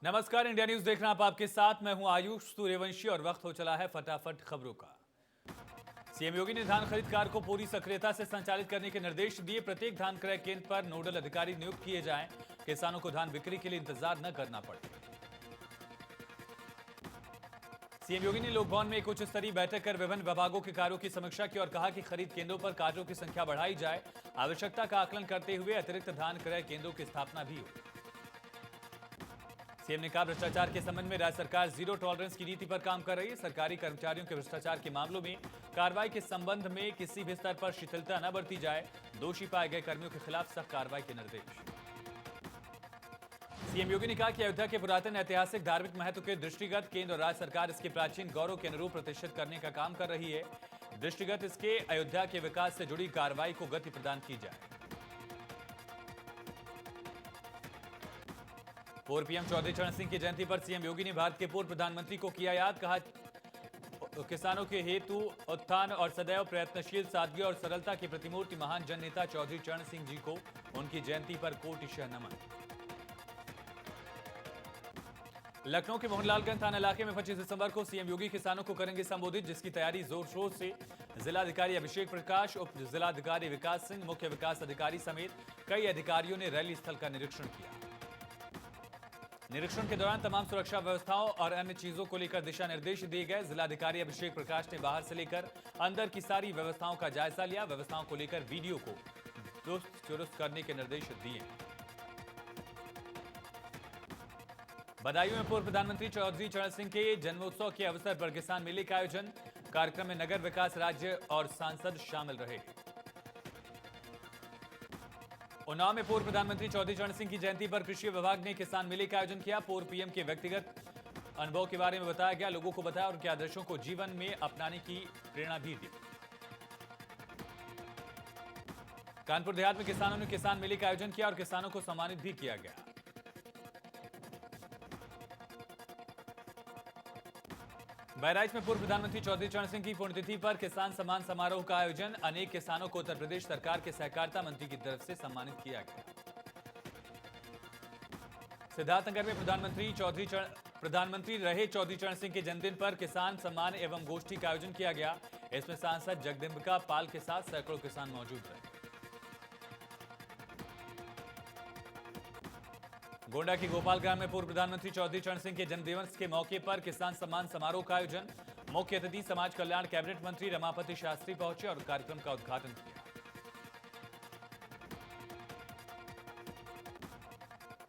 नमस्कार, India news देख रहे हैं आप। आपके साथ मैं हूं आयुष सूर्यवंशी और वक्त हो चला है फटाफट खबरों का। सीएम योगी ने धान खरीद कार्य को पूरी सक्रियता से संचालित करने के निर्देश दिए। प्रत्येक धान क्रय केंद्र पर नोडल अधिकारी नियुक्त किए जाएं। किसानों को धान बिक्री के लिए इंतजार न करना पड़े। सीएम योगी ने लोक भवन में एक उच्च स्तरीय बैठक कर विभिन्न विभागों के कार्यों की समीक्षा की और कहा कि खरीद केंद्रों पर कार्यों की संख्या बढ़ाई जाए। आवश्यकता का आकलन करते हुए अतिरिक्त धान क्रय केंद्रों की स्थापना भी हो। सीएम ने कहा, भ्रष्टाचार के संबंध में राज्य सरकार जीरो टॉलरेंस की नीति पर काम कर रही है। सरकारी कर्मचारियों के भ्रष्टाचार के मामलों में कार्रवाई के संबंध में किसी भी स्तर पर शिथिलता न बरती जाए। दोषी पाए गए कर्मियों के खिलाफ सख्त कार्रवाई के निर्देश। सीएम योगी ने कहा कि अयोध्या के पुरातन ऐतिहासिक धार्मिक महत्व के दृष्टिगत केंद्र और राज्य सरकार इसके प्राचीन गौरव के अनुरूप प्रतिष्ठित करने का काम कर रही है। दृष्टिगत इसके अयोध्या के विकास से जुड़ी कार्रवाई को गति प्रदान की जाए। पूर्व पीएम चौधरी चरण सिंह की जयंती पर सीएम योगी ने भारत के पूर्व प्रधानमंत्री को किया याद। कहा, किसानों के हेतु उत्थान और सदैव प्रयत्नशील सादगी और सरलता की प्रतिमूर्ति महान जन नेता चौधरी चरण सिंह जी को उनकी जयंती पर कोटिशः नमन। लखनऊ के मोहनलालगंज थाना इलाके में 25 दिसंबर को सीएम योगी किसानों को करेंगे संबोधित, जिसकी तैयारी जोर शोर से जिलाधिकारी अभिषेक प्रकाश, उप जिलाधिकारी विकास सिंह, मुख्य विकास अधिकारी समेत कई अधिकारियों ने रैली स्थल का निरीक्षण किया। निरीक्षण के दौरान तमाम सुरक्षा व्यवस्थाओं और अन्य चीजों को लेकर दिशा निर्देश दिए गए। जिलाधिकारी अभिषेक प्रकाश ने बाहर से लेकर अंदर की सारी व्यवस्थाओं का जायजा लिया। व्यवस्थाओं को लेकर वीडियो को दुरुस्त करने के निर्देश दिए। बदायूं में पूर्व प्रधानमंत्री चौधरी चरण सिंह के जन्मोत्सव के अवसर पर किसान मेले का आयोजन। कार्यक्रम में नगर विकास राज्य और सांसद शामिल रहे। उन्नाव में पूर्व प्रधानमंत्री चौधरी चरण सिंह की जयंती पर कृषि विभाग ने किसान मेले का आयोजन किया। पूर्व पीएम के व्यक्तिगत अनुभव के बारे में बताया गया, लोगों को बताया और उनके आदर्शों को जीवन में अपनाने की प्रेरणा भी दी। कानपुर देहात में किसानों ने किसान मेले का आयोजन किया और किसानों को सम्मानित भी किया गया। बहराइच में पूर्व प्रधानमंत्री चौधरी चरण सिंह की पुण्यतिथि पर किसान सम्मान समारोह का आयोजन। अनेक किसानों को उत्तर प्रदेश सरकार के सहकारिता मंत्री की तरफ से सम्मानित किया गया। सिद्धार्थनगर में प्रधानमंत्री रहे चौधरी चरण सिंह के जन्मदिन पर किसान सम्मान एवं गोष्ठी का आयोजन किया गया। इसमें सांसद जगदम्बिका पाल के साथ सैकड़ों किसान मौजूद रहे। गोंडा की गोपालग्राम में पूर्व प्रधानमंत्री चौधरी चरण सिंह के जन्मदिवस के मौके पर किसान सम्मान समारोह का आयोजन। मुख्य अतिथि समाज कल्याण कैबिनेट मंत्री रमापति शास्त्री पहुंचे और कार्यक्रम का उद्घाटन किया।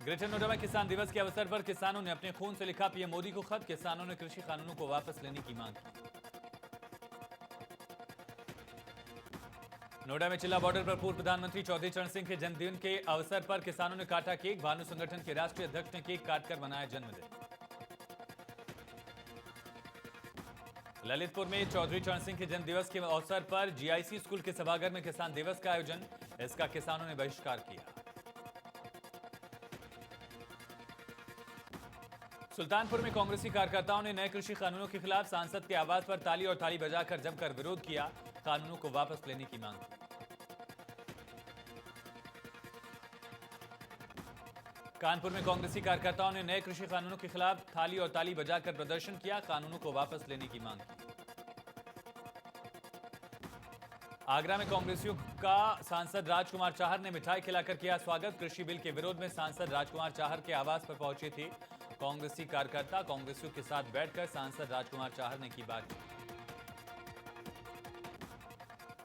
ग्रेटर नोएडा में किसान दिवस के अवसर पर किसानों ने अपने खून से लिखा पीएम मोदी को खत। किसानों ने कृषि कानूनों को वापस लेने की मांग की। नोएडा में चिल्ला बॉर्डर पर पूर्व प्रधानमंत्री चौधरी चरण सिंह के जन्मदिन के अवसर पर किसानों ने काटा केक। भानु संगठन के राष्ट्रीय अध्यक्ष ने केक काटकर मनाया जन्मदिन। ललितपुर में चौधरी चरण सिंह के जन्मदिवस के अवसर पर जीआईसी स्कूल के सभागार में किसान दिवस का आयोजन। इसका किसानों ने बहिष्कार किया। सुल्तानपुर में कांग्रेसी कार्यकर्ताओं ने नए कृषि कानूनों के खिलाफ सांसद के आवास पर ताली और ताली बजाकर जमकर विरोध किया। कानूनों को वापस लेने की मांग की। कानपुर में कांग्रेसी कार्यकर्ताओं ने नए कृषि कानूनों के खिलाफ थाली और ताली बजाकर प्रदर्शन किया। कानूनों को वापस लेने की मांग की। आगरा में कांग्रेसियों का सांसद राजकुमार चाहर ने मिठाई खिलाकर किया स्वागत। कृषि बिल के विरोध में सांसद राजकुमार चाहर के आवास पर पहुंचे थे कांग्रेसी कार्यकर्ता। कांग्रेसियों के साथ बैठकर सांसद राजकुमार चाहर ने की बातचीत।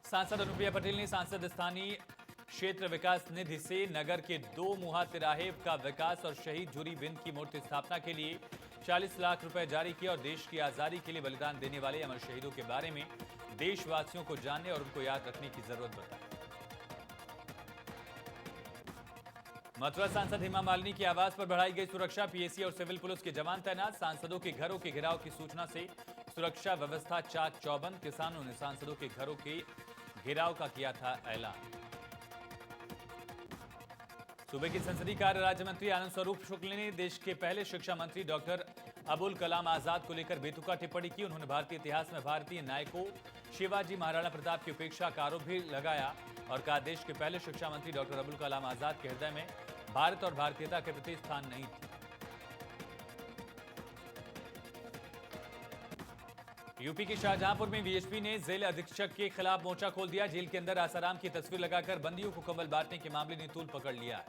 सांसद अनुप्रिया पटेल ने सांसद स्थानीय क्षेत्र विकास निधि से नगर के 2 मुहा तिराहे का विकास और शहीद झूरी बिंद की मूर्ति स्थापना के लिए 40 लाख रुपए जारी किए और देश की आजादी के लिए बलिदान देने वाले अमर शहीदों के बारे में देशवासियों को जानने और उनको याद रखने की जरूरत बताई। मथुरा सांसद हेमा मालिनी के आवास पर बढ़ाई गई सुरक्षा। पीएसी और सिविल पुलिस के जवान तैनात। सांसदों के घरों के घेराव की सूचना से सुरक्षा व्यवस्था चाक चौबंद। किसानों ने सांसदों के घरों के घेराव का किया था ऐलान। सूबे के संसदीय कार्य राज्य मंत्री आनंद स्वरूप शुक्ल ने देश के पहले शिक्षा मंत्री डॉक्टर अबुल कलाम आजाद को लेकर बेतुका टिप्पणी की। उन्होंने भारतीय इतिहास में भारतीय नायकों शिवाजी महाराणा प्रताप की उपेक्षा का आरोप भी लगाया और कहा, देश के पहले शिक्षा मंत्री डॉक्टर अबुल कलाम आजाद के हृदय में भारत और भारतीयता के प्रति स्थान नहीं थी। यूपी के शाहजहांपुर में बीएसपी ने जेल अधीक्षक के खिलाफ मोर्चा खोल दिया। जेल के अंदर आसाराम की तस्वीर लगाकर बंदियों को कंबल बांटने के मामले ने तूल पकड़ लिया है।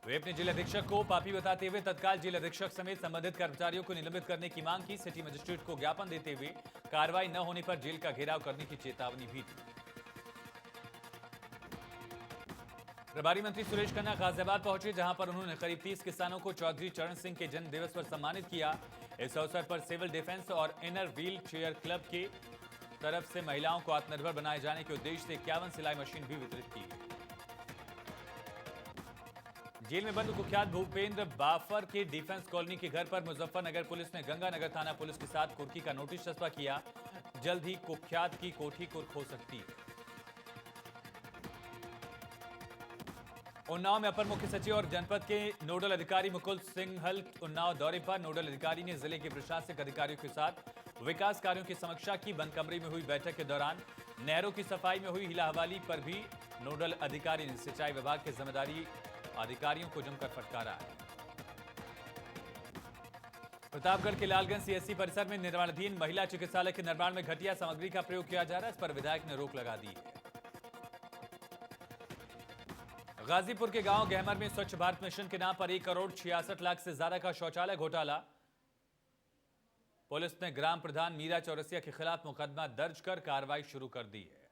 वे अपने जेल अधीक्षक को पापी बताते हुए तत्काल जेल अधीक्षक समेत संबंधित कर्मचारियों को निलंबित करने की मांग की। सिटी मजिस्ट्रेट को ज्ञापन देते हुए कार्रवाई न होने पर जेल का घेराव करने की चेतावनी भी दी। प्रभारी मंत्री सुरेश खन्ना गाजियाबाद पहुंचे, जहां पर उन्होंने करीब 30 किसानों को चौधरी चरण सिंह के जन्म दिवस पर सम्मानित किया। इस अवसर पर सिविल डिफेंस और इनर व्हील चेयर क्लब की तरफ से महिलाओं को आत्मनिर्भर बनाए जाने के उद्देश्य से 51 सिलाई मशीन भी वितरित की। जेल में बंद कुख्यात भूपेंद्र बाफर के डिफेंस कॉलोनी के घर पर मुजफ्फरनगर पुलिस ने गंगानगर थाना पुलिस के साथ कुर्की का नोटिस चस्पा किया। जल्द ही कुख्यात की कोठी कुर्क हो सकती है। उन्नाव में अपर मुख्य सचिव और जनपद के नोडल अधिकारी मुकुल सिंघल उन्नाव दौरे पर। नोडल अधिकारी ने जिले के प्रशासनिक अधिकारियों के साथ विकास कार्यों की समीक्षा की। बंद कमरे में हुई बैठक के दौरान नहरों की सफाई में हुई हिलाहवाली पर भी नोडल अधिकारी ने सिंचाई विभाग के जिम्मेदारी अधिकारियों को जमकर फटकारा है। प्रतापगढ़ के लालगंज सीएससी परिसर में निर्माणाधीन महिला चिकित्सालय के निर्माण में घटिया सामग्री का प्रयोग किया जा रहा है। इस पर विधायक ने रोक लगा दी है। गाजीपुर के गांव गहमर में स्वच्छ भारत मिशन के नाम पर 1 करोड़ 66 लाख से ज्यादा का शौचालय घोटाला। पुलिस ने ग्राम प्रधान मीरा चौरसिया के खिलाफ मुकदमा दर्ज कर कार्रवाई शुरू कर दी है।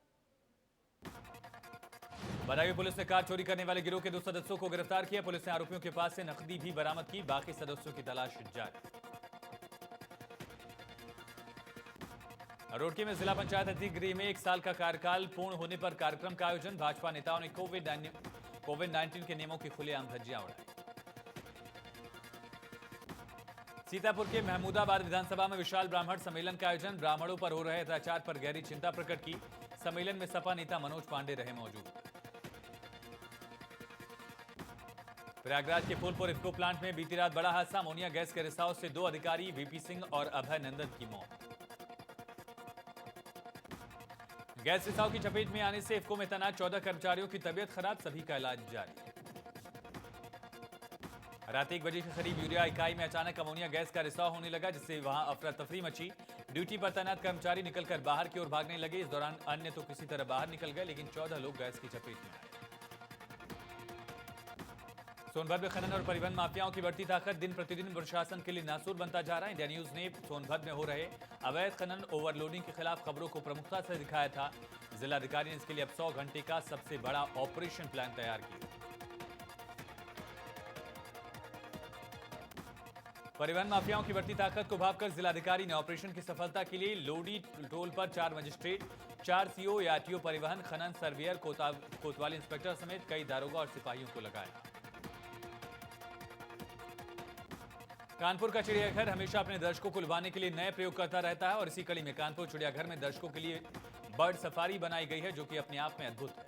बदायूं पुलिस ने कार चोरी करने वाले गिरोह के 2 सदस्यों को गिरफ्तार किया। पुलिस ने आरोपियों के पास से नकदी भी बरामद की। बाकी सदस्यों की तलाश जारी। रुड़की में जिला पंचायत अध्यक्ष गृह में 1 साल का कार्यकाल पूर्ण होने पर कार्यक्रम का आयोजन। भाजपा नेताओं ने कोविड-19 के नियमों की खुलेआम धज्जियां उड़ाई। सीतापुर के महमूदाबाद विधानसभा में विशाल ब्राह्मण सम्मेलन का आयोजन। ब्राह्मणों पर हो रहे अत्याचार पर गहरी चिंता प्रकट की। सम्मेलन में सपा नेता मनोज पांडे रहे मौजूद। प्रयागराज के फूलपुर इफ्को प्लांट में बीती रात बड़ा हादसा। अमोनिया गैस के रिसाव से 2 अधिकारी वीपी सिंह और अभय नंदन की मौत। गैस रिसाव की चपेट में आने से इफ्को में तैनात 14 कर्मचारियों की तबीयत खराब, सभी का इलाज जारी। रात 1 बजे के करीब यूरिया इकाई में अचानक अमोनिया गैस का रिसाव होने लगा, जिससे वहां अफरा तफरी मची। ड्यूटी पर तैनात कर्मचारी निकलकर बाहर की ओर भागने लगे। इस दौरान अन्य तो किसी तरह बाहर निकल गए, लेकिन 14 लोग गैस की चपेट में आए। सोनभद्र में खनन और परिवहन माफियाओं की बढ़ती ताकत दिन प्रतिदिन प्रशासन के लिए नासूर बनता जा रहा है। इंडिया न्यूज ने सोनभद्र में हो रहे अवैध खनन ओवरलोडिंग के खिलाफ खबरों को प्रमुखता से दिखाया था। जिलाधिकारी ने इसके लिए अब 100 घंटे का सबसे बड़ा ऑपरेशन प्लान तैयार किया। परिवहन माफियाओं की बढ़ती ताकत को भांपकर जिलाधिकारी ने ऑपरेशन की सफलता के लिए लोडी टोल पर 4 मजिस्ट्रेट, 4 सीओ या आरटीओ परिवहन, खनन सर्वेयर, कोतवाली इंस्पेक्टर समेत कई दारोगा और सिपाहियों को लगाया। कानपुर का चिड़ियाघर हमेशा अपने दर्शकों को लुभाने के लिए नए प्रयोग करता रहता है और इसी कड़ी में कानपुर चिड़ियाघर में दर्शकों के लिए बर्ड सफारी बनाई गई है, जो कि अपने आप में अद्भुत है।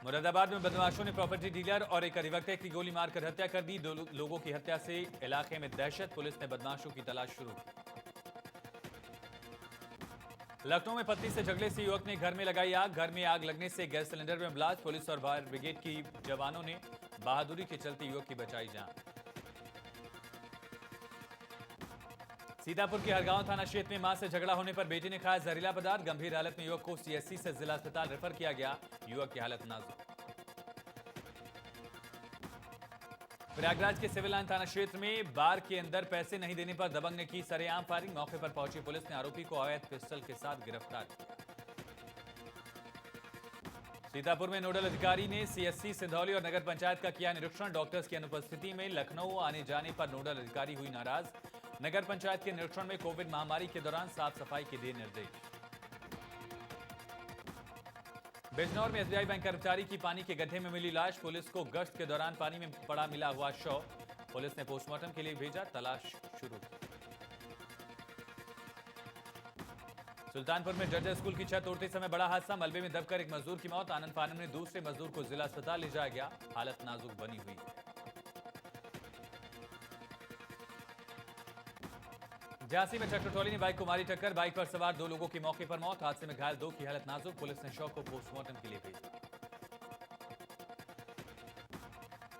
मुरादाबाद में बदमाशों ने प्रॉपर्टी डीलर और एक अधिवक्ता की गोली मारकर हत्या कर दी। 2 लोगों की हत्या से इलाके में दहशत। पुलिस ने बदमाशों की तलाश शुरू की। लखनऊ में पत्नी से झगड़े से युवक ने घर में लगाई आग। घर में आग लगने से गैस सिलेंडर में ब्लास्ट। पुलिस और फायर ब्रिगेड की जवानों ने बहादुरी के चलते युवक की बचाई जान। सीतापुर के हरगांव थाना क्षेत्र में मां से झगड़ा होने पर बेटी ने खाया जहरीला पदार्थ। गंभीर हालत में युवक को सीएससी से जिला अस्पताल रेफर किया गया। युवक की हालत नाजुक। प्रयागराज के सिविल लाइन थाना क्षेत्र में बार के अंदर पैसे नहीं देने पर दबंग ने की सरेआम फायरिंग। मौके पर पहुंची पुलिस ने आरोपी को अवैध पिस्टल के साथ गिरफ्तार किया। सीतापुर में नोडल अधिकारी ने सीएससी, सिंधौली और नगर पंचायत का किया निरीक्षण। डॉक्टर्स की अनुपस्थिति में लखनऊ आने जाने पर नोडल अधिकारी हुई नाराज। नगर पंचायत के निरीक्षण में कोविड महामारी के दौरान साफ सफाई के दिए निर्देश। बिजनौर में एसबीआई बैंक कर्मचारी की पानी के गड्ढे में मिली लाश। पुलिस को गश्त के दौरान पानी में पड़ा मिला हुआ शव। पुलिस ने पोस्टमार्टम के लिए भेजा, तलाश शुरू की। सुल्तानपुर में जर्जर स्कूल की छत तोड़ते समय बड़ा हादसा। मलबे में दबकर एक मजदूर की मौत। आनंद फानन में दूसरे मजदूर को जिला अस्पताल ले जाया गया, हालत नाजुक बनी हुई है। झांसी में ट्रैक्टर ट्रॉली ने बाइक को मारी टक्कर। बाइक पर सवार 2 लोगों की मौके पर मौत। हादसे में घायल 2 की हालत नाजुक। पुलिस ने शव को पोस्टमार्टम के लिए भेजा।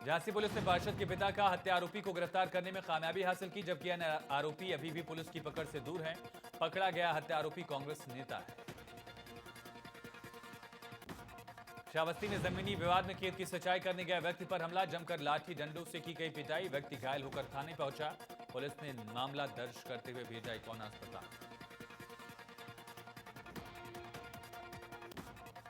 झांसी पुलिस ने पार्षद के पिता का हत्या आरोपी को गिरफ्तार करने में कामयाबी हासिल की, जबकि अन्य आरोपी अभी भी पुलिस की पकड़ से दूर हैं। पकड़ा गया हत्या आरोपी कांग्रेस नेता है। श्रावस्ती में जमीनी विवाद में खेत की सिंचाई करने गए व्यक्ति पर हमला, जमकर लाठी डंडों से की गई पिटाई। व्यक्ति घायल होकर थाने पहुंचा। पुलिस ने मामला दर्ज करते हुए भेजा इकौना अस्पताल।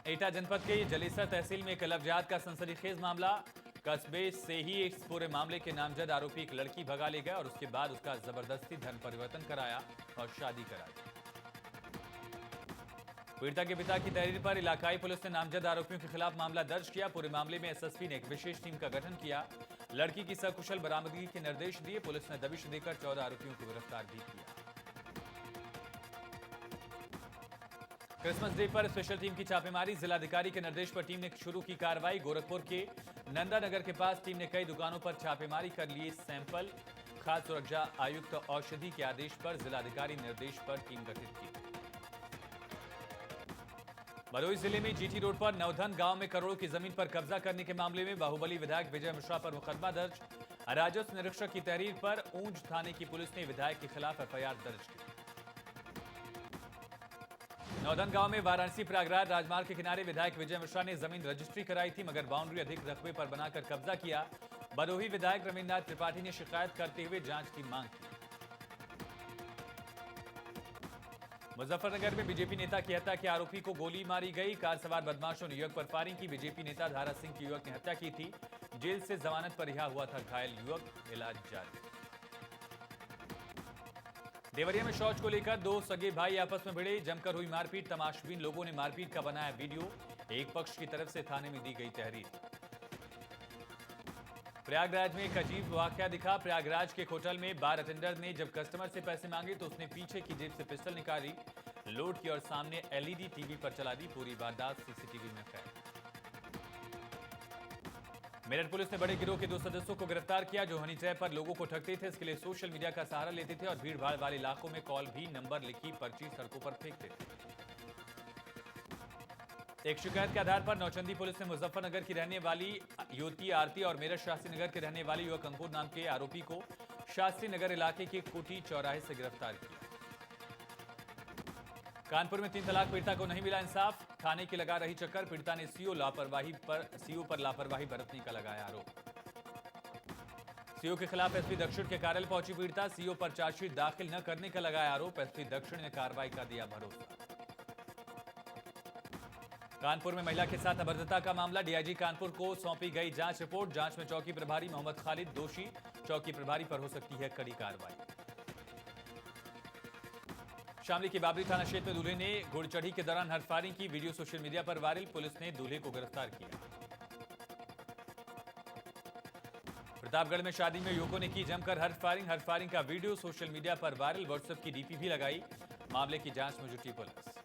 एटा जनपद के जलेसर तहसील में एक लवजात का सनसनीखेज मामला। कस्बे से ही इस पूरे मामले के नामजद आरोपी एक लड़की भगा ले गया और उसके बाद उसका जबरदस्ती धर्म परिवर्तन कराया और शादी करा दी। पीड़िता के पिता की तहरीर पर इलाकाई पुलिस ने नामजद आरोपियों के खिलाफ मामला दर्ज किया। पूरे मामले में एसएसपी ने एक विशेष टीम का गठन किया। लड़की की सकुशल बरामदगी के निर्देश दिए। पुलिस ने दबिश देकर 14 आरोपियों को गिरफ्तार भी किया। क्रिसमस डे पर स्पेशल टीम की छापेमारी। जिलाधिकारी के निर्देश पर टीम ने शुरू की कार्रवाई। गोरखपुर के नंदा नगर के पास टीम ने कई दुकानों पर छापेमारी कर लिए सैंपल। खाद्य सुरक्षा आयुक्त औषधि के आदेश पर जिलाधिकारी निर्देश पर टीम गठित की। भदोही जिले में जीटी रोड पर नवधन गांव में करोड़ों की जमीन पर कब्जा करने के मामले में बाहुबली विधायक विजय मिश्रा पर मुकदमा दर्ज। राजस्व निरीक्षक की तहरीर पर ऊंच थाने की पुलिस ने विधायक के खिलाफ एफआईआर दर्ज की। नौधन गांव में वाराणसी प्रयागराज राजमार्ग के किनारे विधायक विजय मिश्रा ने जमीन रजिस्ट्री कराई थी, मगर बाउंड्री अधिक रकबे पर बनाकर कब्जा किया। भदोही विधायक रविन्द्रनाथ त्रिपाठी ने शिकायत करते हुए जांच की मांग की। मुजफ्फरनगर में बीजेपी नेता की हत्या के आरोपी को गोली मारी गई। कार सवार बदमाशों ने युवक पर फायरिंग की। बीजेपी नेता धारा सिंह की युवक ने हत्या की थी। जेल से जमानत पर रिहा हुआ था घायल युवक, इलाज जारी। देवरिया में शौच को लेकर दो सगे भाई आपस में भिड़े, जमकर हुई मारपीट। तमाशबीन लोगों ने मारपीट का बनाया वीडियो। एक पक्ष की तरफ से थाने में दी गई तहरीर। प्रयागराज में एक अजीब वाकया दिखा। प्रयागराज के एक होटल में बार अटेंडर ने जब कस्टमर से पैसे मांगे तो उसने पीछे की जेब से पिस्टल निकाली, लोड की और सामने एलईडी टीवी पर चला दी। पूरी वारदात सीसीटीवी में कैद। मेरठ पुलिस ने बड़े गिरोह के 2 सदस्यों को गिरफ्तार किया जो हनी ट्रैप पर लोगों को ठगते थे। इसके लिए सोशल मीडिया का सहारा लेते थे और भीड़भाड़ वाले इलाकों में कॉल भी नंबर लिखी पर्ची सड़कों पर फेंकते थे। एक शिकायत के आधार पर नौचंदी पुलिस ने मुजफ्फरनगर की रहने वाली युवती आरती और मेरठ शास्त्री नगर के रहने वाले युवक अंकुर नाम के आरोपी को शास्त्री नगर इलाके के कुटी चौराहे से गिरफ्तार किया। कानपुर में 3 तलाक पीड़िता को नहीं मिला इंसाफ। थाने की लगा रही चक्कर। पीड़िता ने सीओ पर लापरवाही बरतने का लगाया आरोप। सीओ के खिलाफ एसपी दक्षिण के कार्यालय पहुंची पीड़िता। सीओ पर चार्जशीट दाखिल न करने का लगाया आरोप। एसपी दक्षिण ने कार्रवाई का दिया भरोसा। कानपुर में महिला के साथ अभद्रता का मामला। डीआईजी कानपुर को सौंपी गई जांच रिपोर्ट। जांच में चौकी प्रभारी मोहम्मद खालिद दोषी। चौकी प्रभारी पर हो सकती है कड़ी कार्रवाई। शामली के बाबरी थाना क्षेत्र में दूल्हे ने घोड़चढ़ी के दौरान हर फायरिंग की। वीडियो सोशल मीडिया पर वायरल। पुलिस ने दूल्हे को गिरफ्तार किया। प्रतापगढ़ में शादी में युवकों ने की जमकर हर फायरिंग का वीडियो सोशल मीडिया पर वायरल। व्हाट्सएप की डीपी भी लगाई। मामले की जांच में जुटी पुलिस।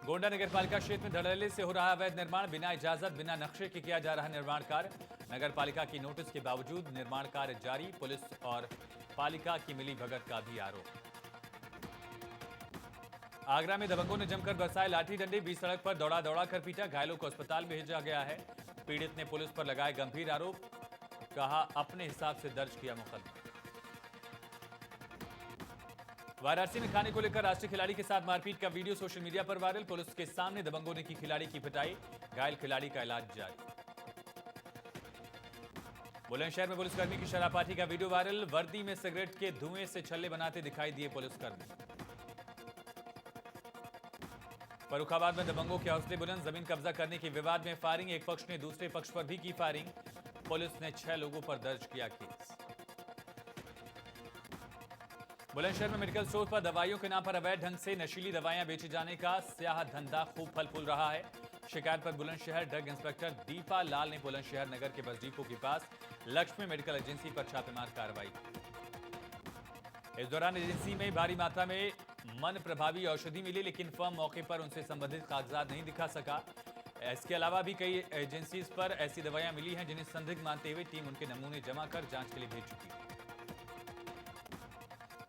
गोंडा नगर पालिका क्षेत्र में धड़ल्ले से हो रहा अवैध निर्माण। बिना इजाजत बिना नक्शे के किया जा रहा निर्माण कार्य। नगर पालिका की नोटिस के बावजूद निर्माण कार्य जारी। पुलिस और पालिका की मिली भगत का भी आरोप। आगरा में दबंगों ने जमकर बरसाए लाठी डंडे। बीच सड़क पर दौड़ा कर पीटा। घायलों को अस्पताल भेजा गया है। पीड़ित ने पुलिस पर लगाए गंभीर आरोप। कहा अपने हिसाब से दर्ज किया मुकदमा। वाराणसी में खाने को लेकर राष्ट्रीय खिलाड़ी के साथ मारपीट का वीडियो सोशल मीडिया पर वायरल। पुलिस के सामने दबंगों ने की खिलाड़ी की पिटाई। घायल खिलाड़ी का इलाज जारी। बुलंदशहर में पुलिसकर्मी की शराबपार्टी का वीडियो वायरल। वर्दी में सिगरेट के धुएं से छल्ले बनाते दिखाई दिए पुलिसकर्मी। फर्रुखाबाद में दबंगों के हौसले बुलंद। जमीन कब्जा करने के विवाद में फायरिंग। एक पक्ष ने दूसरे पक्ष पर भी की फायरिंग। पुलिस ने 6 लोगों पर दर्ज किया केस। बुलंदशहर में मेडिकल स्टोर पर दवाइयों के नाम पर अवैध ढंग से नशीली दवाइयां बेचे जाने का स्याह धंधा खूब फल फूल रहा है। शिकायत पर बुलंदशहर ड्रग इंस्पेक्टर दीपा लाल ने बुलंदशहर नगर के बस डिपो के पास लक्ष्मी मेडिकल एजेंसी पर छापेमार कार्रवाई की। इस दौरान एजेंसी में भारी मात्रा में मन प्रभावी औषधि मिली, लेकिन फर्म मौके पर उनसे संबंधित कागजात नहीं दिखा सका। इसके अलावा भी कई एजेंसीज पर ऐसी दवाइयां मिली हैं जिन्हें संदिग्ध मानते हुए टीम उनके नमूने जमा कर जांच के लिए भेज चुकी है।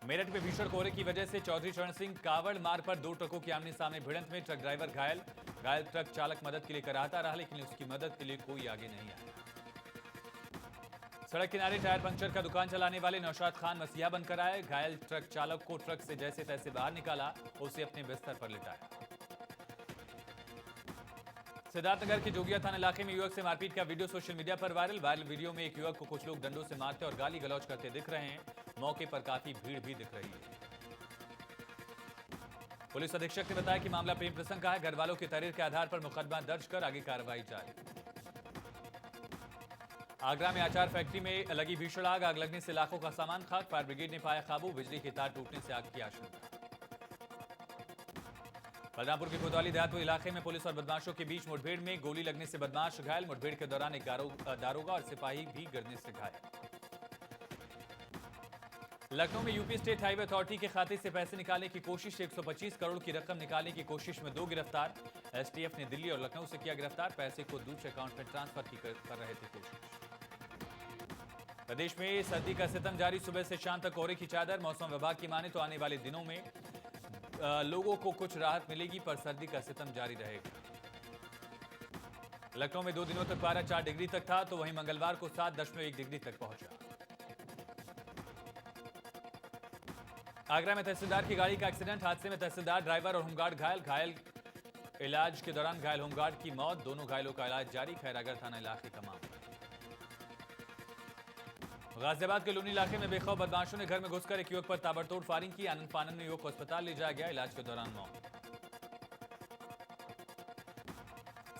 मेरठ में भीषण कोहरे की वजह से चौधरी चरण सिंह कावड़ मार्ग पर दो ट्रकों की आमने सामने भिड़ंत में ट्रक ड्राइवर घायल। ट्रक चालक मदद के लिए कराहता रहा, लेकिन उसकी मदद के लिए कोई आगे नहीं आया। सड़क किनारे टायर पंक्चर का दुकान चलाने वाले नौशाद खान मसीहा बनकर आए। घायल ट्रक चालक को ट्रक से जैसे तैसे बाहर निकाला, उसे अपने बिस्तर पर लिटाया। सिद्धार्थनगर के जोगिया थाना इलाके में युवक से मारपीट का वीडियो सोशल मीडिया पर वायरल वीडियो में एक युवक को कुछ लोग डंडों से मारते और गाली गलौज करते दिख रहे हैं। मौके पर काफी भीड़ भी दिख रही है। पुलिस अधीक्षक ने बताया कि मामला प्रेम प्रसंग का है। घर वालों की तहरीर के आधार पर मुकदमा दर्ज कर आगे कार्रवाई जारी। आगरा में आचार फैक्ट्री में लगी भीषण आग लगने से लाखों का सामान खाक। फायर ब्रिगेड ने पाया काबू। बिजली के तार टूटने से आग की आशंका। बलरामपुर के कोतवाली देहातपुर इलाके में पुलिस और बदमाशों के बीच मुठभेड़ में गोली लगने से बदमाश घायल। मुठभेड़ के दौरान एक दारोगा और सिपाही भी गिरने से घायल। लखनऊ में यूपी स्टेट हाईवे अथॉरिटी के खाते से पैसे निकालने की कोशिश। 125 करोड़ की रकम निकालने की कोशिश में 2 गिरफ्तार। एसटीएफ ने दिल्ली और लखनऊ से किया गिरफ्तार। पैसे को दूसरे अकाउंट में ट्रांसफर कर रहे थे कोशिश। प्रदेश में सर्दी का सितम जारी। सुबह से शाम तक कोहरे की चादर। मौसम विभाग की माने तो आने वाले दिनों में लोगों को कुछ राहत मिलेगी, पर सर्दी का सितम जारी रहेगा। लखनऊ में 2 दिनों तक पारा 4 डिग्री तक था, तो वहीं मंगलवार को 7.1 डिग्री तक पहुंचा। आगरा में तहसीलदार की गाड़ी का एक्सीडेंट। हादसे में तहसीलदार, ड्राइवर और होमगार्ड घायल। इलाज के दौरान घायल होमगार्ड की मौत। दोनों घायलों का इलाज जारी। खैरागढ़ थाना इलाके का मामला। गाजियाबाद के लूनी इलाके में बेखौफ बदमाशों ने घर में घुसकर एक युवक पर ताबड़तोड़ फायरिंग की। आनंद फानन में युवक को अस्पताल ले जाया गया। इलाज के दौरान मौत।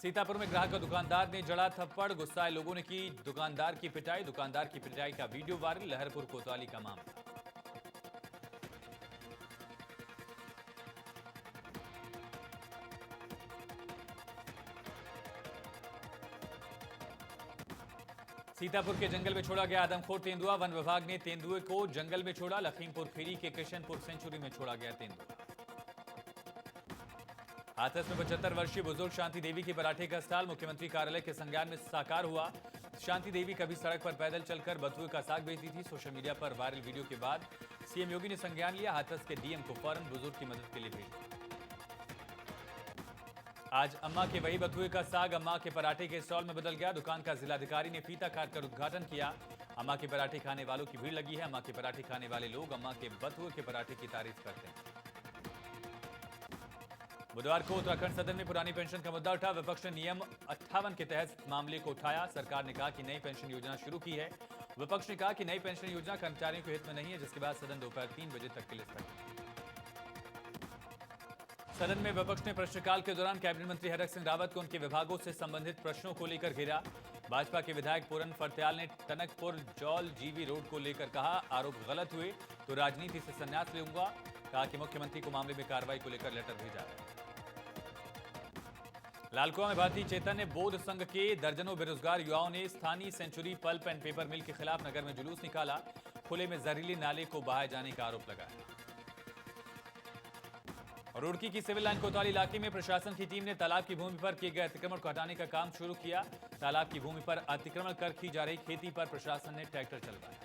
सीतापुर में ग्राहक का दुकानदार ने जड़ा थप्पड़। गुस्साए लोगों ने की दुकानदार की पिटाई। दुकानदार की पिटाई का वीडियो वायरल। लहरपुर कोतवाली का मामला। सीतापुर के जंगल में छोड़ा गया आदमखोर तेंदुआ। वन विभाग ने तेंदुए को जंगल में छोड़ा। लखीमपुर खीरी के किशनपुर सेंचुरी में छोड़ा गया तेंदुआ। हाथरस में 75 वर्षीय बुजुर्ग शांति देवी की पराठे का स्टाल मुख्यमंत्री कार्यालय के संज्ञान में साकार हुआ। शांति देवी कभी सड़क पर पैदल चलकर बथुए का साग बेचती थी। सोशल मीडिया पर वायरल वीडियो के बाद सीएम योगी ने संज्ञान लिया। हाथरस के डीएम को फौरन बुजुर्ग की मदद के लिए भेजा। आज अम्मा के वही बथुए का साग अम्मा के पराठे के स्टॉल में बदल गया। दुकान का जिलाधिकारी ने फीता काटकर उद्घाटन किया। अम्मा के पराठे खाने वालों की भीड़ लगी है। अम्मा के पराठे खाने वाले लोग अम्मा के बथुए के पराठे की तारीफ करते हैं। बुधवार को उत्तराखंड सदन में पुरानी पेंशन का मुद्दा उठा। विपक्ष ने नियम 58 के तहत मामले को उठाया। सरकार ने कहा कि नई पेंशन योजना शुरू की है। विपक्ष ने कहा कि नई पेंशन योजना कर्मचारियों के हित में नहीं है, जिसके बाद सदन दोपहर 3 बजे तक के लिए स्थगित। सदन में विपक्ष ने प्रश्नकाल के दौरान कैबिनेट मंत्री हरक सिंह रावत को उनके विभागों से संबंधित प्रश्नों को लेकर घेरा। भाजपा के विधायक पूरन फरत्याल ने टनकपुर जौल जीवी रोड को लेकर कहा, आरोप गलत हुए तो राजनीति से संन्यास लूंगा। कहा कि मुख्यमंत्री को मामले में कार्रवाई को लेकर लेटर भेजा है। लालकुआं में भारतीय चैतन्य बौद्ध संघ के दर्जनों बेरोजगार युवाओं ने स्थानीय सेंचुरी पल्प एंड पेपर मिल के खिलाफ नगर में जुलूस निकाला। खुले में जहरीले नाले को बहाए जाने का आरोप लगाया। रुड़की की सिविल लाइन कोतवाली इलाके में प्रशासन की टीम ने तालाब की भूमि पर किए गए अतिक्रमण को हटाने का काम शुरू किया। तालाब की भूमि पर अतिक्रमण कर की जा रही खेती पर प्रशासन ने ट्रैक्टर चलवाया।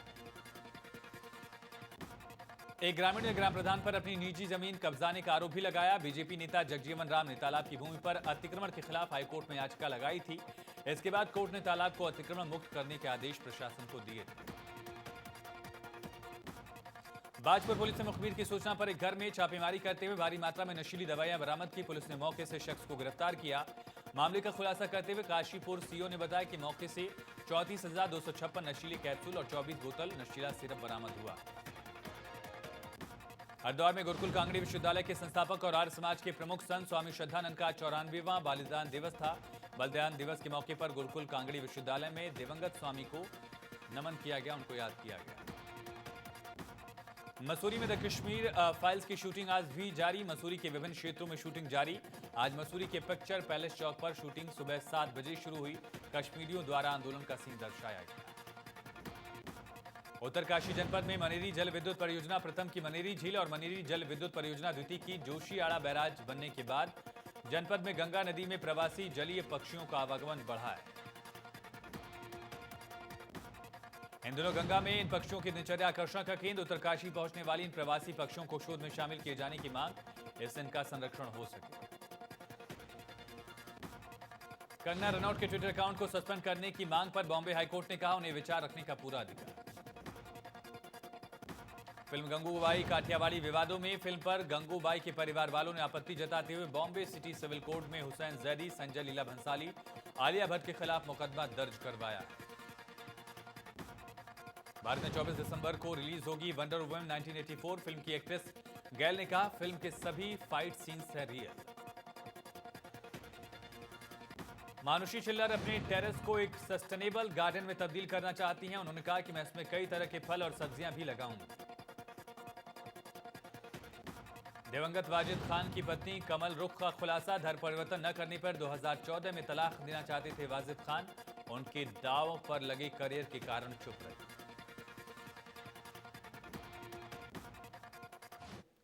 एक ग्रामीण ने ग्राम प्रधान पर अपनी निजी जमीन कब्जाने का आरोप भी लगाया। बीजेपी नेता जगजीवन राम ने तालाब की भूमि पर अतिक्रमण के खिलाफ हाईकोर्ट में याचिका लगाई थी। इसके बाद कोर्ट ने तालाब को अतिक्रमण मुक्त करने के आदेश प्रशासन को दिए थे। बाजपुर पुलिस ने मुखबिर की सूचना पर एक घर में छापेमारी करते हुए भारी मात्रा में नशीली दवाइयां बरामद की। पुलिस ने मौके से शख्स को गिरफ्तार किया। मामले का खुलासा करते हुए काशीपुर सीओ ने बताया कि मौके से 34,256 नशीले कैप्सूल और 24 बोतल नशीला सिरप बरामद हुआ। हरिद्वार में गुरुकुल कांगड़ी विश्वविद्यालय के संस्थापक और आर्य समाज के प्रमुख संत स्वामी श्रद्धानंद का 94वां बलिदान दिवस था। बलिदान दिवस के मौके पर गुरुकुल कांगड़ी विश्वविद्यालय में दिवंगत स्वामी को नमन किया गया, उनको याद किया गया। मसूरी में द कश्मीर फाइल्स की शूटिंग आज भी जारी। मसूरी के विभिन्न क्षेत्रों में शूटिंग जारी। आज मसूरी के पिक्चर पैलेस चौक पर शूटिंग सुबह 7 बजे शुरू हुई। कश्मीरियों द्वारा आंदोलन का सीन दर्शाया गया। उत्तरकाशी जनपद में मनेरी जल विद्युत परियोजना प्रथम की मनेरी झील और मनेरी जल विद्युत परियोजना द्वितीय की जोशीआड़ा बैराज बनने के बाद जनपद में गंगा नदी में प्रवासी जलीय पक्षियों का आवागमन बढ़ा है। इन दिनों गंगा में इन पक्षियों की दिनचर्या आकर्षण का केंद्र। उत्तरकाशी पहुंचने वाली इन प्रवासी पक्षियों को शोध में शामिल किए जाने की मांग, इससे इनका संरक्षण हो सके। कंगना रनौत के ट्विटर अकाउंट को सस्पेंड करने की मांग पर बॉम्बे हाईकोर्ट ने कहा, उन्हें विचार रखने का पूरा अधिकार। फिल्म गंगूबाई काठियावाड़ी विवादों में फिल्म पर गंगूबाई के परिवार वालों ने आपत्ति जताते हुए बॉम्बे सिटी सिविल कोर्ट में हुसैन जैदी, संजय लीला भंसाली, आलिया भट्ट के खिलाफ मुकदमा दर्ज करवाया। भारत में 24 दिसंबर को रिलीज होगी वंडर वुमन 1984। फिल्म की एक्ट्रेस गैल ने कहा, फिल्म के सभी फाइट सीन्स है रियल। मानुषी छिल्लर अपने टेरेस को एक सस्टेनेबल गार्डन में तब्दील करना चाहती हैं। उन्होंने कहा कि मैं इसमें कई तरह के फल और सब्जियां भी लगाऊंगी। दिवंगत वाजिद खान की पत्नी कमल रुख का खुलासा, धर्म परिवर्तन न करने पर 2014 में तलाक देना चाहते थे वाजिद खान। उनके दावों पर लगे करियर के कारण चुप रहे।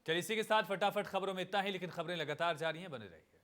चलिए इसी के साथ फटाफट खबरों में इतना ही, लेकिन खबरें लगातार जारी हैं, बने रहिए।